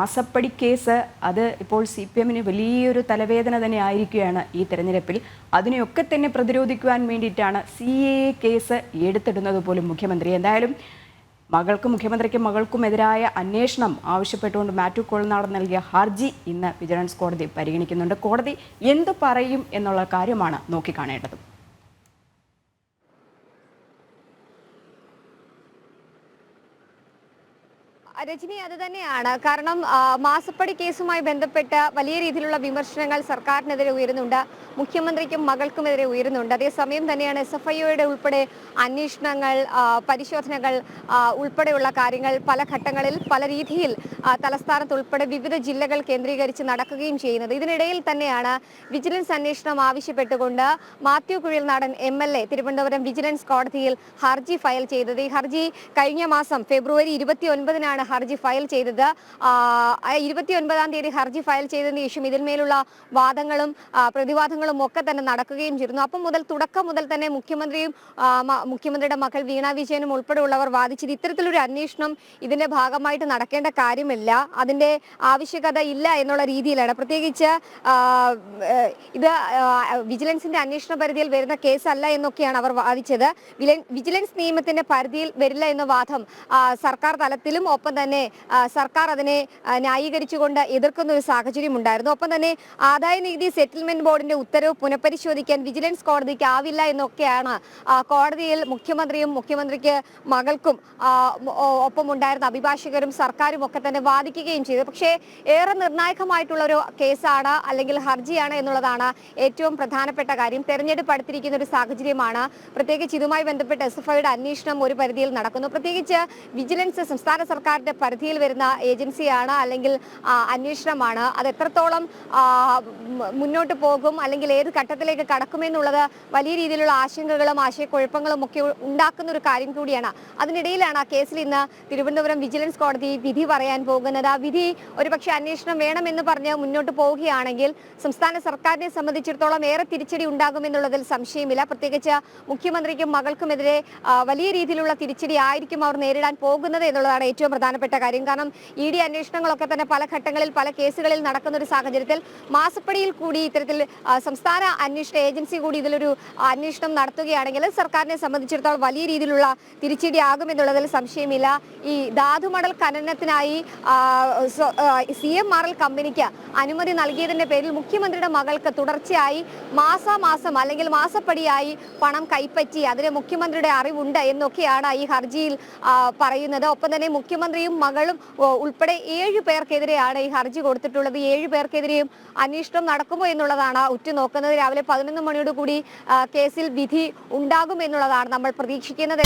മാസപ്പടി കേസ് അത് ഇപ്പോൾ CPM-ന് വലിയൊരു തലവേദന തന്നെ ആയിരിക്കുകയാണ് ഈ തെരഞ്ഞെടുപ്പിൽ. അതിനെയൊക്കെ തന്നെ പ്രതിരോധിക്കുവാൻ വേണ്ടിയിട്ടാണ് CAA കേസ് എടുത്തിടുന്നത് പോലും മുഖ്യമന്ത്രി. എന്തായാലും മുഖ്യമന്ത്രിക്കും മകൾക്കും എതിരായ അന്വേഷണം ആവശ്യപ്പെട്ടുകൊണ്ട് മാത്യു കുഴൽനാടൻ നൽകിയ ഹർജി ഇന്ന് വിജിലൻസ് കോടതി പരിഗണിക്കുന്നുണ്ട്. കോടതി എന്തു പറയും എന്നുള്ള കാര്യമാണ് നോക്കിക്കാണേണ്ടത്. രജനി, അത് തന്നെയാണ്. കാരണം മാസപ്പടി കേസുമായി ബന്ധപ്പെട്ട് വലിയ രീതിയിലുള്ള വിമർശനങ്ങൾ സർക്കാരിനെതിരെ ഉയരുന്നുണ്ട്, മുഖ്യമന്ത്രിക്കും മകൾക്കുമെതിരെ ഉയരുന്നുണ്ട്. അതേസമയം തന്നെയാണ് SFIOയുടെ ഉൾപ്പെടെ അന്വേഷണങ്ങൾ, പരിശോധനകൾ ഉൾപ്പെടെയുള്ള കാര്യങ്ങൾ പല ഘട്ടങ്ങളിൽ പല രീതിയിൽ തലസ്ഥാനത്ത് ഉൾപ്പെടെ വിവിധ ജില്ലകൾ കേന്ദ്രീകരിച്ച് നടക്കുകയും ചെയ്യുന്നത്. ഇതിനിടയിൽ തന്നെയാണ് വിജിലൻസ് അന്വേഷണം ആവശ്യപ്പെട്ടുകൊണ്ട് മാത്യു കുഴൽനാടൻ MLA തിരുവനന്തപുരം വിജിലൻസ് കോടതിയിൽ ഹർജി ഫയൽ ചെയ്തത്. ഈ ഹർജി കഴിഞ്ഞ മാസം ഫെബ്രുവരി 29-നാണ് ഹർജി ഫയൽ ചെയ്തത്. 29-ാം തീയതി ഹർജി ഫയൽ ചെയ്തതിന് ശേഷം ഇതിന്മേലുള്ള വാദങ്ങളും പ്രതിവാദങ്ങളും ഒക്കെ തന്നെ നടക്കുകയും ചെയ്തിരുന്നു. അപ്പം മുതൽ തുടക്കം മുതൽ തന്നെ മുഖ്യമന്ത്രിയുടെ മകൾ വീണ വിജയനും ഉൾപ്പെടെയുള്ളവർ വാദിച്ചത് ഇത്തരത്തിലൊരു അന്വേഷണം ഇതിന്റെ ഭാഗമായിട്ട് നടക്കേണ്ട കാര്യമില്ല, അതിന്റെ ആവശ്യകത ഇല്ല എന്നുള്ള രീതിയിലാണ്. പ്രത്യേകിച്ച് ഇത് വിജിലൻസിന്റെ അന്വേഷണ പരിധിയിൽ വരുന്ന കേസല്ല എന്നൊക്കെയാണ് അവർ വാദിച്ചത്. വിജിലൻസ് നിയമത്തിന്റെ പരിധിയിൽ വരില്ല എന്ന വാദം സർക്കാർ തലത്തിലും ഒപ്പം തന്നെ സർക്കാർ അതിനെ ന്യായീകരിച്ചുകൊണ്ട് എതിർക്കുന്ന ഒരു സാഹചര്യം ഉണ്ടായിരുന്നു. ഒപ്പം തന്നെ ആദായ നികുതി സെറ്റിൽമെന്റ് ബോർഡിന്റെ ഉത്തരവ് പുനഃപരിശോധിക്കാൻ വിജിലൻസ് കോടതിക്ക് ആവില്ല എന്നൊക്കെയാണ് കോടതിയിൽ മുഖ്യമന്ത്രിക്ക് മകൾക്കും ഒപ്പം ഉണ്ടായിരുന്ന അഭിഭാഷകരും സർക്കാരും ഒക്കെ തന്നെ വാദിക്കുകയും ചെയ്തു. പക്ഷേ ഏറെ നിർണായകമായിട്ടുള്ള ഒരു കേസാണ് അല്ലെങ്കിൽ ഹർജിയാണ് എന്നുള്ളതാണ് ഏറ്റവും പ്രധാനപ്പെട്ട കാര്യം. തെരഞ്ഞെടുപ്പ് അടുത്തിരിക്കുന്ന ഒരു സാഹചര്യമാണ്. പ്രത്യേകിച്ച് ഇതുമായി ബന്ധപ്പെട്ട് SFIയുടെ അന്വേഷണം ഒരു പരിധിയിൽ നടക്കുന്നു. പ്രത്യേകിച്ച് വിജിലൻസ് സംസ്ഥാന സർക്കാരിന്റെ പരിധിയിൽ വരുന്ന ഏജൻസിയാണ് അല്ലെങ്കിൽ അന്വേഷണമാണ്. അത് എത്രത്തോളം മുന്നോട്ട് പോകും അല്ലെങ്കിൽ ഏത് ഘട്ടത്തിലേക്ക് കടക്കുമെന്നുള്ളത് വലിയ രീതിയിലുള്ള ആശങ്കകളും ആശയക്കുഴപ്പങ്ങളും ഒക്കെ ഉണ്ടാക്കുന്ന ഒരു കാര്യം കൂടിയാണ്. അതിനിടയിലാണ് ആ കേസിൽ ഇന്ന് തിരുവനന്തപുരം വിജിലൻസ് കോടതി വിധി പറയാൻ പോകുന്നത്. ആ വിധി ഒരുപക്ഷെ അന്വേഷണം വേണമെന്ന് പറഞ്ഞ് മുന്നോട്ട് പോവുകയാണെങ്കിൽ സംസ്ഥാന സർക്കാരിനെ സംബന്ധിച്ചിടത്തോളം ഏറെ തിരിച്ചടി ഉണ്ടാകുമെന്നുള്ളതിൽ സംശയമില്ല. പ്രത്യേകിച്ച് മുഖ്യമന്ത്രിക്കും മകൾക്കുമെതിരെ വലിയ രീതിയിലുള്ള തിരിച്ചടി ആയിരിക്കും അവർ നേരിടാൻ പോകുന്നത് എന്നുള്ളതാണ് ഏറ്റവും പ്രധാനപ്പെട്ട കാര്യം. കാരണം ED അന്വേഷണങ്ങളൊക്കെ തന്നെ പല ഘട്ടങ്ങളിൽ പല കേസുകളിൽ നടക്കുന്ന ഒരു സാഹചര്യത്തിൽ മാസപ്പടിയിൽ കൂടി ഇത്തരത്തിൽ സംസ്ഥാന അന്വേഷണ ഏജൻസി കൂടി ഇതിലൊരു അന്വേഷണം നടത്തുകയാണെങ്കിൽ സർക്കാരിനെ സംബന്ധിച്ചിടത്തോളം വലിയ രീതിയിലുള്ള തിരിച്ചടി ആകുമെന്നുള്ളതിൽ സംശയമില്ല. ഈ ധാതുമണൽ ഖനനത്തിനായി CMRL കമ്പനിക്ക് അനുമതി നൽകിയതിന്റെ പേരിൽ മുഖ്യമന്ത്രിയുടെ മകൾക്ക് തുടർച്ചയായി മാസാമാസം അല്ലെങ്കിൽ മാസപ്പടിയായി പണം കൈപ്പറ്റി അതിന് മുഖ്യമന്ത്രിയുടെ അറിവുണ്ട് എന്നൊക്കെയാണ് ഈ ഹർജിയിൽ പറയുന്നത്. ഒപ്പം തന്നെ മുഖ്യമന്ത്രിയും മകളും ഉൾപ്പെടെ 7 പേർക്കെതിരെയാണ് ഈ ഹർജി കൊടുത്തിട്ടുള്ളത്. 7 പേർക്കെതിരെയും അന്വേഷണം നടക്കുമോ എന്നുള്ളതാണ് ഉറ്റുനോക്കുന്നത്. രാവിലെ 11 മണിയോട് കൂടി കേസിൽ വിധി ഉണ്ടാകും എന്നുള്ളതാണ് നമ്മൾ പ്രതീക്ഷിക്കുന്നത്.